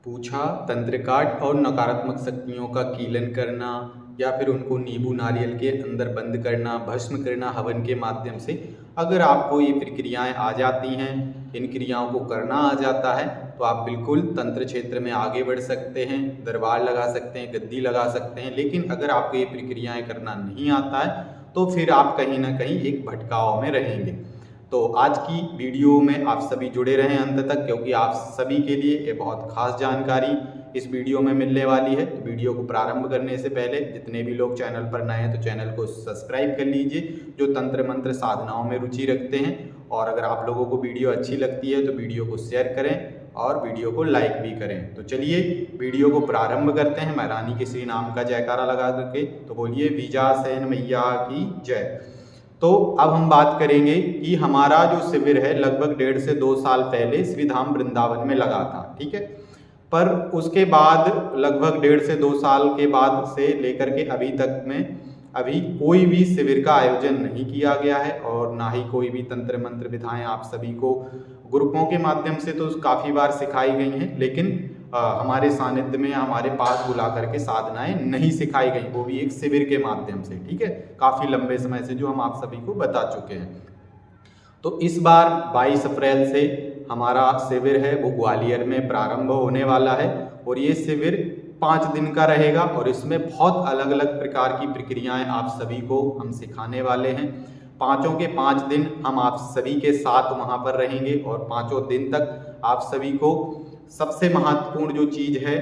पूछा, तंत्रकाट और नकारात्मक शक्तियों का कीलन करना या फिर उनको नींबू नारियल के अंदर बंद करना, भस्म करना हवन के माध्यम से। अगर आपको ये प्रक्रियाएं आ जाती हैं, इन क्रियाओं को करना आ जाता है, तो आप बिल्कुल तंत्र क्षेत्र में आगे बढ़ सकते हैं, दरबार लगा सकते हैं, गद्दी लगा सकते हैं। लेकिन अगर आपको ये प्रक्रियाएं करना नहीं आता है, तो फिर आप कहीं ना कहीं एक भटकाव में रहेंगे। तो आज की वीडियो में आप सभी जुड़े रहें अंत तक, क्योंकि आप सभी के लिए ये बहुत खास जानकारी इस वीडियो में मिलने वाली है। तो वीडियो को प्रारंभ करने से पहले जितने भी लोग चैनल पर नए हैं तो चैनल को सब्सक्राइब कर लीजिए, जो तंत्र मंत्र साधनाओं में रुचि रखते हैं। और अगर आप लोगों को वीडियो अच्छी लगती है तो वीडियो को शेयर करें और वीडियो को लाइक भी करें। तो चलिए वीडियो को प्रारंभ करते हैं। मैं रानी के श्री नाम का जयकारा लगा करके, तो बोलिए विजासेन मैया की जय। तो अब हम बात करेंगे कि हमारा जो शिविर है लगभग 1.5 से 2 साल पहले श्री धाम वृंदावन में लगा था, ठीक है। पर उसके बाद लगभग 1.5 से 2 साल के बाद से लेकर के अभी तक में अभी कोई भी शिविर का आयोजन नहीं किया गया है, और ना ही कोई भी तंत्र मंत्र विधाएं आप सभी को ग्रुपों के माध्यम से तो काफ़ी बार सिखाई गई हैं, लेकिन हमारे सानिध्य में हमारे पास बुला करके साधनाएं नहीं सिखाई गई, वो भी एक शिविर के माध्यम से, ठीक है। काफ़ी लंबे समय से जो हम आप सभी को बता चुके हैं। तो इस बार 22 अप्रैल से हमारा शिविर है वो ग्वालियर में प्रारंभ होने वाला है, और ये शिविर 5 दिन का रहेगा, और इसमें बहुत अलग अलग प्रकार की प्रक्रियाएं आप सभी को हम सिखाने वाले हैं। पाँचों के 5 दिन हम आप सभी के साथ वहाँ पर रहेंगे, और 5 दिन तक आप सभी को सबसे महत्वपूर्ण जो चीज़ है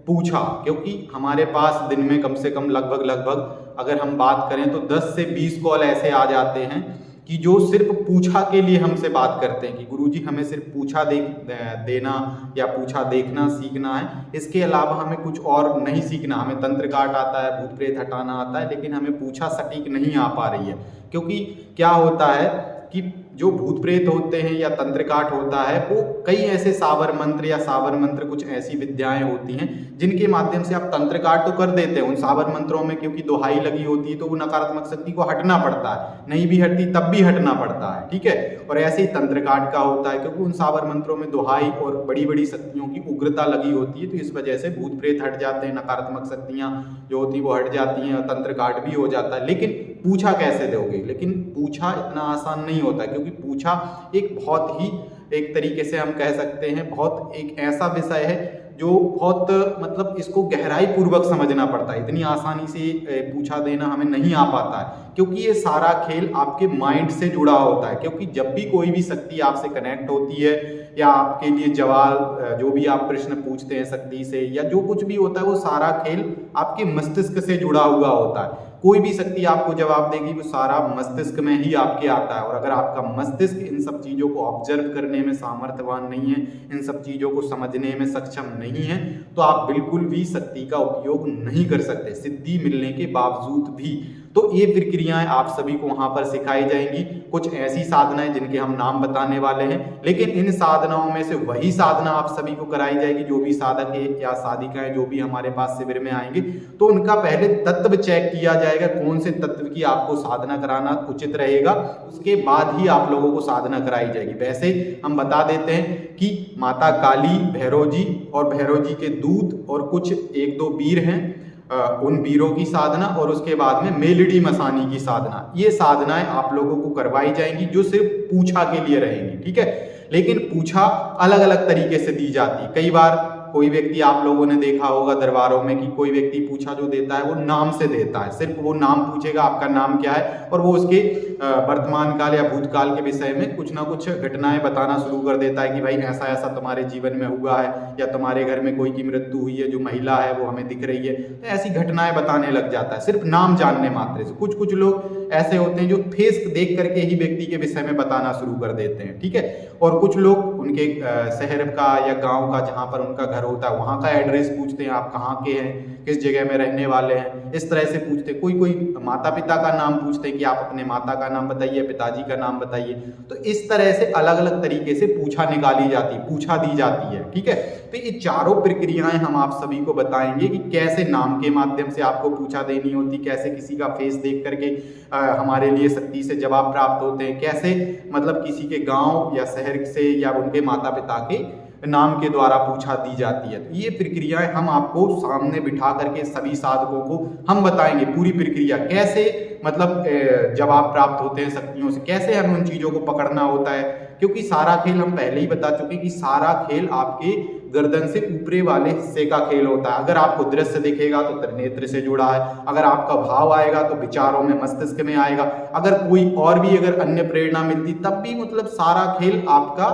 पूछा, क्योंकि हमारे पास दिन में कम से कम लगभग अगर हम बात करें तो 10 से 20 कॉल ऐसे आ जाते हैं कि जो सिर्फ पूछा के लिए हमसे बात करते हैं कि गुरुजी हमें सिर्फ पूछा देना या पूछा देखना सीखना है, इसके अलावा हमें कुछ और नहीं सीखना। हमें तंत्र काट आता है, भूत प्रेत हटाना आता है, लेकिन हमें पूछा सटीक नहीं आ पा रही है। क्योंकि क्या होता है कि जो भूत प्रेत होते हैं या तंत्र काट होता है, वो कई ऐसे सावर मंत्र या सावर मंत्र कुछ ऐसी विद्याएं होती हैं जिनके माध्यम से आप तंत्र काट तो कर देते हैं। उन सावर मंत्रों में क्योंकि दोहाई लगी होती है तो वो नकारात्मक शक्ति को हटना पड़ता है, नहीं भी हटती तब भी हटना पड़ता है, ठीक है। और ऐसे ही तंत्र काट का होता है, क्योंकि उन सावर मंत्रों में दोहाई और बड़ी बड़ी शक्तियों की उग्रता लगी होती है, तो इस वजह से भूत प्रेत हट जाते हैं, नकारात्मक शक्तियां जो होती है वो हट जाती हैं, और तंत्र काट भी हो जाता है। लेकिन पूछा कैसे दोगे? लेकिन पूछा इतना आसान नहीं होता, क्योंकि पूछा एक बहुत ही, एक तरीके से हम कह सकते हैं, बहुत एक ऐसा विषय है जो बहुत मतलब इसको गहराई पूर्वक समझना पड़ता है। इतनी आसानी से पूछा देना हमें नहीं आ पाता है, क्योंकि ये सारा खेल आपके माइंड से जुड़ा होता है। क्योंकि जब भी कोई भी शक्ति आपसे कनेक्ट होती है या आपके लिए जवाब जो भी आप प्रश्न पूछते हैं शक्ति से या जो कुछ भी होता है, वो सारा खेल आपके मस्तिष्क से जुड़ा हुआ होता है। कोई भी शक्ति आपको जवाब देगी वो सारा मस्तिष्क में ही आपके आता है, और अगर आपका मस्तिष्क इन सब चीज़ों को ऑब्जर्व करने में सामर्थ्यवान नहीं है, इन सब चीज़ों को समझने में सक्षम नहीं है, तो आप बिल्कुल भी शक्ति का उपयोग नहीं कर सकते, सिद्धि मिलने के बावजूद भी। तो ये प्रक्रियाएं आप सभी को वहां पर सिखाई जाएंगी। कुछ ऐसी साधनाएं जिनके हम नाम बताने वाले हैं, लेकिन इन साधनाओं में से वही साधना आप सभी को कराई जाएगी जो भी साधक है या साधिकाएं जो भी हमारे पास शिविर में आएंगे, तो उनका पहले तत्व चेक किया जाएगा, कौन से तत्व की आपको साधना कराना उचित रहेगा, उसके बाद ही आप लोगों को साधना कराई जाएगी। वैसे हम बता देते हैं कि माता काली, भैरव जी और भैरव जी के दूत और कुछ 1-2 वीर हैं, उन वीरों की साधना, और उसके बाद में मेलडी मसानी की साधना, ये साधनाएं आप लोगों को करवाई जाएंगी जो सिर्फ पूछा के लिए रहेंगी, ठीक है। लेकिन पूछा अलग अलग तरीके से दी जाती है। कई बार कोई व्यक्ति, आप लोगों ने देखा होगा दरबारों में कि कोई व्यक्ति पूछा जो देता है वो नाम से देता है, सिर्फ वो नाम पूछेगा आपका नाम क्या है, और वो उसके वर्तमान काल या भूतकाल के विषय में कुछ ना कुछ घटनाएं बताना शुरू कर देता है कि भाई ऐसा ऐसा तुम्हारे जीवन में हुआ है, या तुम्हारे घर में कोई की मृत्यु हुई है, जो महिला है वो हमें दिख रही है, तो ऐसी घटनाएं बताने लग जाता है सिर्फ नाम जानने मात्र से। कुछ कुछ लोग ऐसे होते हैं जो फेस देख करके ही व्यक्ति के विषय में बताना शुरू कर देते हैं, ठीक है। और कुछ लोग उनके शहर का या गांव का, जहां पर उनका घर होता है, वहां का एड्रेस पूछते हैं, आप कहाँ के हैं, किस जगह में रहने वाले हैं, इस तरह से पूछते हैं। कोई माता पिता का नाम पूछते हैं कि आप अपने माता का नाम बताइए, पिताजी का नाम बताइए। तो इस तरह से अलग अलग तरीके से पूछा निकाली जाती है, पूछा दी जाती है, ठीक है। तो ये चारों प्रक्रियाएं हम आप सभी को बताएंगे कि कैसे नाम के माध्यम से आपको पूछा देनी होती, कैसे किसी का फेस देख करके हमारे लिए शक्ति से जवाब प्राप्त होते हैं, कैसे मतलब किसी के गांव या शहर से या उनके माता पिता के नाम के द्वारा पूछा दी जाती है। तो ये प्रक्रियाएं हम आपको सामने बिठा करके सभी साधकों को हम बताएंगे पूरी प्रक्रिया कैसे, मतलब जवाब प्राप्त होते हैं शक्तियों से, कैसे हमें उन चीज़ों को पकड़ना होता है। क्योंकि सारा खेल हम पहले ही बता चुके कि सारा खेल आपके गर्दन से ऊपरी वाले हिस्से का खेल होता है। अगर आपको दृश्य दिखेगा तो त्रिनेत्र से जुड़ा है, अगर आपका भाव आएगा तो विचारों में मस्तिष्क में आएगा, अगर कोई और भी अगर अन्य प्रेरणा मिलती तब भी मतलब सारा खेल आपका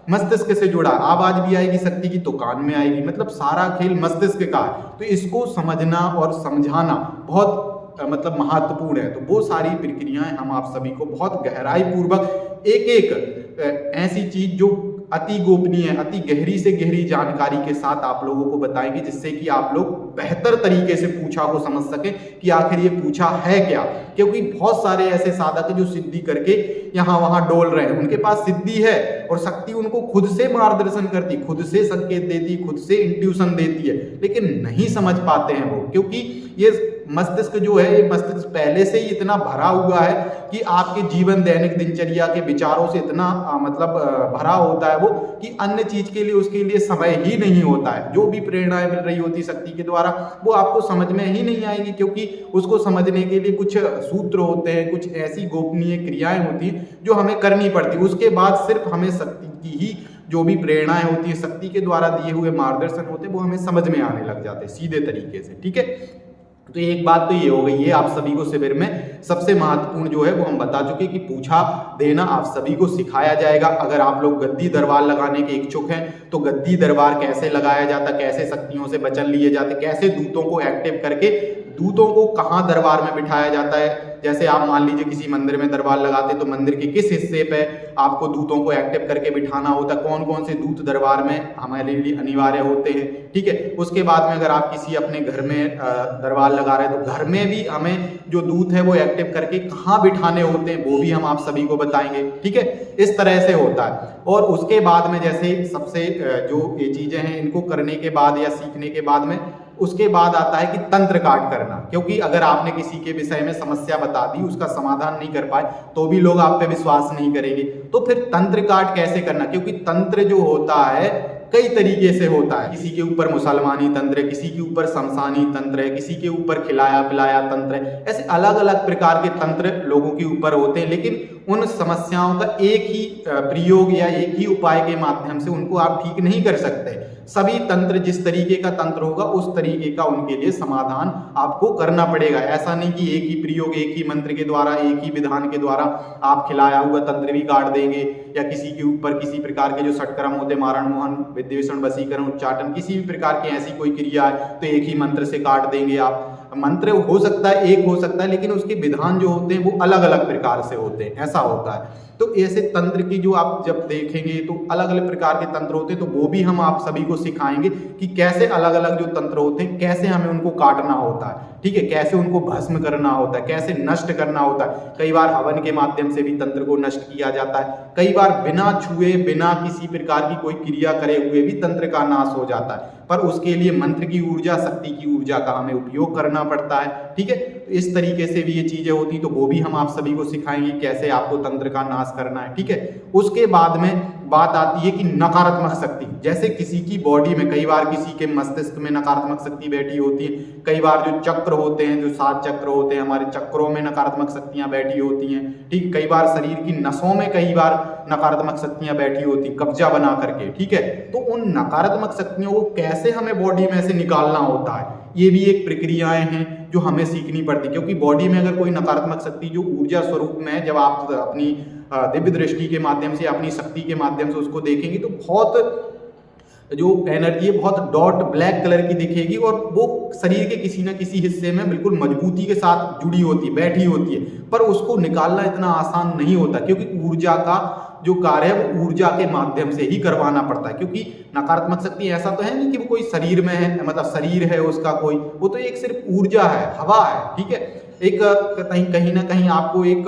मस्तिष्क से जुड़ा। आवाज भी आएगी शक्ति की तो कान में आएगी, मतलब सारा खेल मस्तिष्क का है। तो इसको समझना और समझाना बहुत मतलब महत्वपूर्ण है। तो वो सारी प्रक्रियाएं हम आप सभी को बहुत गहराई पूर्वक एक एक ऐसी चीज जो अति गोपनीय है, अति गहरी से गहरी जानकारी के साथ आप लोगों को बताएंगे, जिससे कि आप लोग बेहतर तरीके से पूछा को समझ सकें कि आखिर ये पूछा है क्या। क्योंकि बहुत सारे ऐसे साधक हैं जो सिद्धि करके यहाँ वहां डोल रहे हैं, उनके पास सिद्धि है और शक्ति उनको खुद से मार्गदर्शन करती, खुद से संकेत देती, खुद से इंट्यूशन देती है, लेकिन नहीं समझ पाते हैं वो। क्योंकि ये मस्तिष्क जो है, ये मस्तिष्क पहले से ही इतना भरा हुआ है कि आपके जीवन दैनिक दिनचर्या के विचारों से इतना मतलब भरा होता है वो कि अन्य चीज के लिए उसके लिए समय ही नहीं होता है। जो भी प्रेरणाएं मिल रही होती शक्ति के द्वारा वो आपको समझ में ही नहीं आएंगी, क्योंकि उसको समझने के लिए कुछ सूत्र होते हैं, कुछ ऐसी गोपनीय क्रियाएं होती हैं जो हमें करनी पड़ती है। उसके बाद सिर्फ हमें शक्ति की ही जो भी प्रेरणाएं होती है, शक्ति के द्वारा दिए हुए मार्गदर्शन होते हैं, वो हमें समझ में आने लग जाते हैं सीधे तरीके से। ठीक है, तो एक बात तो ये हो गई है, आप सभी को शिविर में सबसे महत्वपूर्ण जो है वो हम बता चुके कि पूछा देना आप सभी को सिखाया जाएगा। अगर आप लोग गद्दी दरबार लगाने के इच्छुक हैं तो गद्दी दरबार कैसे लगाया जाता, कैसे शक्तियों से वचन लिए जाते, कैसे दूतों को एक्टिव करके दूतों को कहाँ दरबार में बिठाया जाता है। जैसे आप मान लीजिए किसी मंदिर में दरबार लगाते तो मंदिर के किस हिस्से पे आपको दूतों को एक्टिव करके बिठाना होता, कौन कौन से दूत दरबार में हमारे लिए अनिवार्य होते हैं। ठीक है, उसके बाद में अगर आप किसी अपने घर में दरबार लगा रहे हैं तो घर में भी हमें जो दूत है वो एक्टिव करके कहाँ बिठाने होते हैं वो भी हम आप सभी को बताएंगे। ठीक है, इस तरह से होता है। और उसके बाद में जैसे सबसे जो ये चीजें हैं इनको करने के बाद या सीखने के बाद में उसके बाद आता है कि तंत्र काट करना। क्योंकि अगर आपने किसी के विषय में समस्या बता दी, उसका समाधान नहीं कर पाए तो भी लोग आप पे विश्वास नहीं करेंगे। तो फिर तंत्र काट कैसे करना, क्योंकि तंत्र जो होता है कई तरीके से होता है। किसी के ऊपर मुसलमानी तंत्र है, किसी के ऊपर शमशानी तंत्र है, किसी के ऊपर खिलाया पिलाया तंत्र है। ऐसे अलग अलग प्रकार के तंत्र लोगों के ऊपर होते हैं, लेकिन उन समस्याओं का एक ही प्रयोग या एक ही उपाय के माध्यम से उनको आप ठीक नहीं कर सकते। सभी तंत्र जिस तरीके का तंत्र होगा उस तरीके का उनके लिए समाधान आपको करना पड़ेगा। ऐसा नहीं कि एक ही प्रयोग, एक ही मंत्र के द्वारा, एक ही विधान के द्वारा आप खिलाया हुआ तंत्र भी काट देंगे, या किसी के ऊपर किसी प्रकार के जो षटक्रम होते, मारण मोहन विद्वेषण वशीकरण उच्चाटन, किसी भी प्रकार की ऐसी कोई क्रिया है तो एक ही मंत्र से काट देंगे आप। मंत्र हो सकता है एक हो सकता है, लेकिन उसके विधान जो होते हैं वो अलग अलग प्रकार से होते हैं, ऐसा होता है। तो ऐसे तंत्र की जो आप जब देखेंगे तो अलग अलग प्रकार के तंत्र होते हैं, तो वो भी हम आप सभी को सिखाएंगे कि कैसे अलग अलग जो तंत्र होते हैं कैसे हमें उनको काटना होता है। ठीक है, कैसे उनको भस्म करना होता है, कैसे नष्ट करना होता है। कई बार हवन के माध्यम से भी तंत्र को नष्ट किया जाता है, कई बार बिना छुए बिना किसी प्रकार की कोई क्रिया करे हुए भी तंत्र का नाश हो जाता है, पर उसके लिए मंत्र की ऊर्जा, शक्ति की ऊर्जा का हमें उपयोग करना पड़ता है। ठीक है, तो इस तरीके से भी ये चीजें होती, तो वो भी हम आप सभी को सिखाएंगे कैसे आपको तंत्र का नाश करना है। ठीक है, उसके बाद में बात आती है कि नकारात्मक शक्ति। जैसे किसी की बॉडी में कई बार किसी के मस्तिष्क में नकारात्मक शक्ति बैठी होती है, कई बार जो चक्र होते हैं, जो 7 चक्र होते हैं हमारे चक्रों में नकारात्मक शक्तियां बैठी होती हैं। ठीक, कई बार शरीर की नसों में कई बार नकारात्मक शक्तियां बैठी होती, कब्जा बना करके। ठीक है, तो उन नकारात्मक शक्तियों को कैसे हमें बॉडी में से निकालना होता है, ये भी एक प्रक्रियाएं हैं जो हमें सीखनी पड़ती। क्योंकि बॉडी में अगर कोई नकारात्मक शक्ति जो ऊर्जा स्वरूप में है, जब आप अपनी दिव्य दृष्टि के माध्यम से, अपनी शक्ति के माध्यम से उसको देखेंगे तो बहुत जो एनर्जी है बहुत डॉट ब्लैक कलर की दिखेगी, और वो शरीर के किसी न किसी हिस्से में बिल्कुल मजबूती के साथ जुड़ी होती है, बैठी होती है, पर उसको निकालना इतना आसान नहीं होता। क्योंकि ऊर्जा का जो कार्य है वो ऊर्जा के माध्यम से ही करवाना पड़ता है। क्योंकि नकारात्मक शक्ति ऐसा तो है नहीं कि वो कोई शरीर में है, मतलब शरीर है उसका कोई, वो तो एक सिर्फ ऊर्जा है, हवा है। ठीक है, एक कहीं ना कहीं आपको एक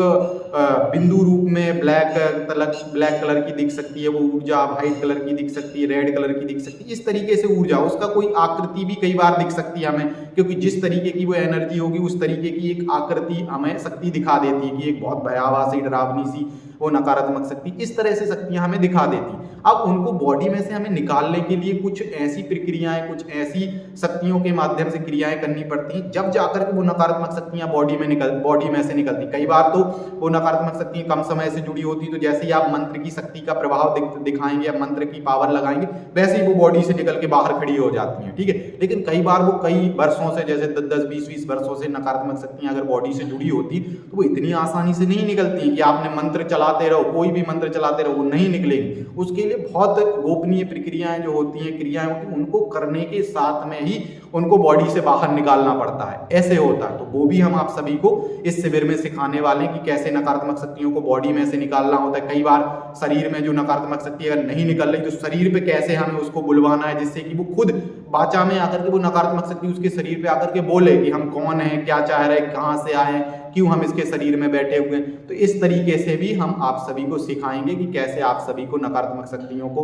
बिंदु रूप में ब्लैक कलर की दिख सकती है वो ऊर्जा, व्हाइट कलर की दिख सकती है, रेड कलर की दिख सकती है, इस तरीके से ऊर्जा, उसका कोई आकृति भी कई बार दिख सकती है हमें। क्योंकि जिस तरीके की वो एनर्जी होगी उस तरीके की एक आकृति हमें शक्ति दिखा देती है कि एक बहुत भयावह सी, डरावनी सी वो नकारात्मक शक्ति, इस तरह से शक्तियां हमें दिखा देती। अब उनको बॉडी में से हमें निकालने के लिए कुछ ऐसी प्रक्रियाएं, कुछ ऐसी शक्तियों के माध्यम से क्रियाएं करनी पड़ती हैं, जब जाकर के वो नकारात्मक शक्तियां बॉडी में से निकलती। कई बार तो वो नकारात्मक शक्तियां कम समय से जुड़ी होती, तो जैसे ही आप मंत्र की शक्ति का प्रभाव दिखाएंगे या मंत्र की पावर लगाएंगे, वैसे ही वो बॉडी से निकल के बाहर खड़ी हो जाती हैं, ठीक है। लेकिन कई बार वो कई वर्षों से, जैसे 10-10, 20-20 वर्षों से नकारात्मक शक्तियां अगर बॉडी से जुड़ी होती तो वो इतनी आसानी से नहीं निकलती कि आपने मंत्र चलाते रहो, कोई भी मंत्र चलाते रहो, वो नहीं निकलेगी। उसके लिए बहुत गोपनीय प्रक्रियाएं जो होती हैं, क्रियाएं होती हैं, उनको करने के साथ में ही उनको बॉडी से बाहर निकालना पड़ता है, ऐसे होता है। तो वो भी हम आप सभी को इस शिविर में सिखाने वाले हैं कि कैसे नकारात्मक शक्तियों को बॉडी में से निकालना होता है। कई बार शरीर में जो नकारात्मक शक्ति अगर नहीं निकल रही तो शरीर पे कैसे हमें उसको बुलवाना है, जिससे कि वो खुद वाचा में आकर के वो नकारात्मक शक्ति उसके शरीर पे आकर के बोले कि हम कौन हैं, क्या चाह रहे हैं, कहाँ से आए हैं, क्यों हम इसके शरीर में बैठे हुए हैं। तो इस तरीके से भी हम आप सभी को सिखाएंगे कि कैसे आप सभी को नकारात्मक शक्तियों को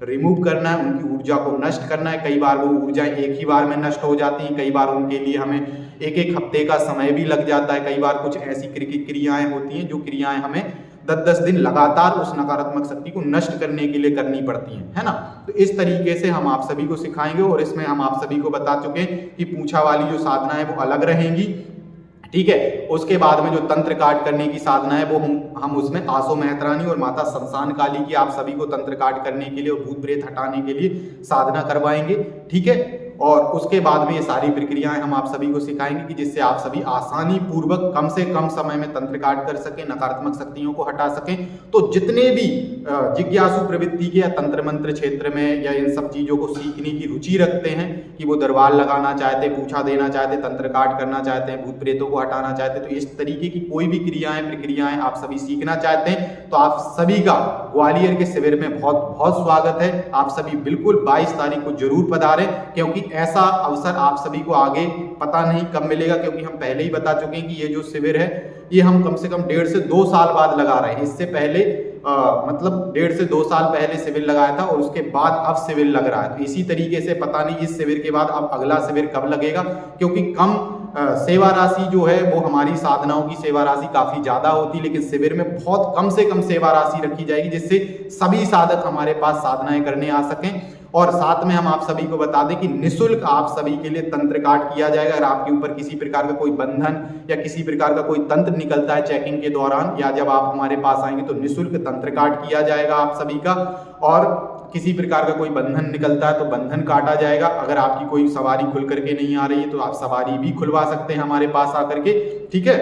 रिमूव करना है, उनकी ऊर्जा को नष्ट करना है। कई बार वो ऊर्जा एक ही बार में नष्ट हो जाती है, कई बार उनके लिए हमें एक हफ्ते का समय भी लग जाता है। कई बार कुछ ऐसी क्रियाएं होती हैं जो क्रियाएं हमें 10-10 दिन लगातार उस नकारात्मक शक्ति को नष्ट करने के लिए करनी पड़ती है ना। तो इस तरीके से हम आप सभी को सिखाएंगे, और इसमें हम आप सभी को बता चुके हैं कि पूछा वाली जो साधना है वो अलग रहेंगी, ठीक है। उसके बाद में जो तंत्र काट करने की साधना है वो हम उसमें आसो मेहतरानी और माता शमशान काली की आप सभी को तंत्र काट करने के लिए और भूत प्रेत हटाने के लिए साधना करवाएंगे, ठीक है। और उसके बाद में ये सारी प्रक्रियाएं हम आप सभी को सिखाएंगे कि जिससे आप सभी आसानी पूर्वक कम से कम समय में तंत्र काट कर सकें, नकारात्मक शक्तियों को हटा सकें। तो जितने भी जिज्ञासु प्रवृत्ति के या तंत्र मंत्र क्षेत्र में या इन सब चीजों को सीखने की रुचि रखते हैं, कि वो दरबार लगाना चाहते, पूछा देना चाहते, तंत्र काट करना चाहते हैं, भूत प्रेतों को हटाना चाहते हैं, तो इस तरीके की कोई भी क्रियाएं प्रक्रियाएं आप सभी सीखना चाहते हैं, तो आप सभी का ग्वालियर के शिविर में बहुत बहुत स्वागत है। आप सभी बिल्कुल 22 तारीख को जरूर पधारें, क्योंकि ऐसा अवसर आप सभी को आगे पता नहीं कब मिलेगा, क्योंकि हम पहले ही बता चुके हैं कि ये जो शिविर है ये हम कम से कम 1.5 से 2 साल बाद लगा रहे हैं। इससे पहले मतलब 1.5 से 2 साल पहले शिविर लगाया था और उसके बाद अब शिविर लग रहा है। तो इसी तरीके से पता नहीं इस शिविर के बाद अब अगला शिविर कब लगेगा, क्योंकि कम सेवा राशि जो है वो हमारी साधनाओं की सेवा राशि काफी ज्यादा होती है, लेकिन शिविर में बहुत कम से कम सेवा राशि रखी जाएगी, जिससे सभी साधक हमारे पास साधनाएं करने आ सकें। और साथ में हम आप सभी को बता दें कि निःशुल्क आप सभी के लिए तंत्र काट किया जाएगा। अगर आपके ऊपर किसी प्रकार का कोई बंधन या किसी प्रकार का कोई तंत्र निकलता है चेकिंग के दौरान, या जब आप हमारे पास आएंगे, तो निःशुल्क तंत्र काट किया जाएगा आप सभी का। और किसी प्रकार का कोई बंधन निकलता है तो बंधन काटा जाएगा। अगर आपकी कोई सवारी खुल करके नहीं आ रही है तो आप सवारी भी खुलवा सकते हैं हमारे पास आकर के, ठीक है।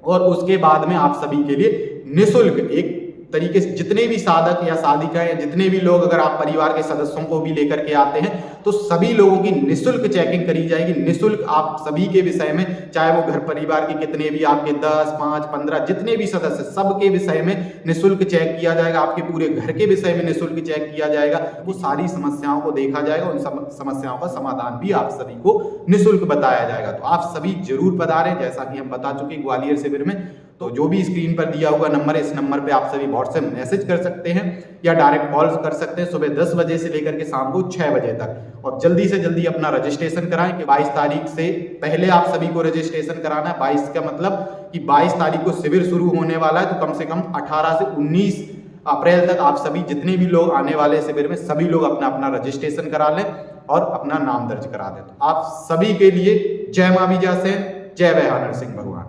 और उसके बाद में आप सभी के लिए निःशुल्क एक तरीके से जितने भी साधक या साधिका या जितने भी लोग, अगर आप परिवार के सदस्यों को भी लेकर के आते हैं, तो सभी लोगों की निःशुल्क चेकिंग करी जाएगी। निःशुल्क आप सभी के विषय में, चाहे वो घर परिवार के कितने भी आपके 10, 5, 15 जितने भी सदस्य, सबके विषय में निःशुल्क चेक किया जाएगा। आपके पूरे घर के विषय में निःशुल्क चेक किया जाएगा। वो सारी समस्याओं को देखा जाएगा, उन समस्याओं का समाधान भी आप सभी को निःशुल्क बताया जाएगा। तो आप सभी जरूर पधारें, जैसा कि हम बता चुके ग्वालियर शिविर में। तो जो भी स्क्रीन पर दिया हुआ नंबर है, इस नंबर पे आप सभी व्हाट्सएप मैसेज कर सकते हैं या डायरेक्ट कॉल कर सकते हैं सुबह 10 बजे से लेकर के शाम को 6 बजे तक। और जल्दी से जल्दी अपना रजिस्ट्रेशन कराएं कि 22 तारीख से पहले आप सभी को रजिस्ट्रेशन कराना है। 22 का मतलब कि 22 तारीख को शिविर शुरू होने वाला है, तो कम से कम 18 से 19 अप्रैल तक आप सभी जितने भी लोग आने वाले शिविर में, सभी लोग अपना अपना रजिस्ट्रेशन करा लें और अपना नाम दर्ज करा दें। तो आप सभी के लिए जय मां बीजा सेन, जय वैहानर सिंह भगवान।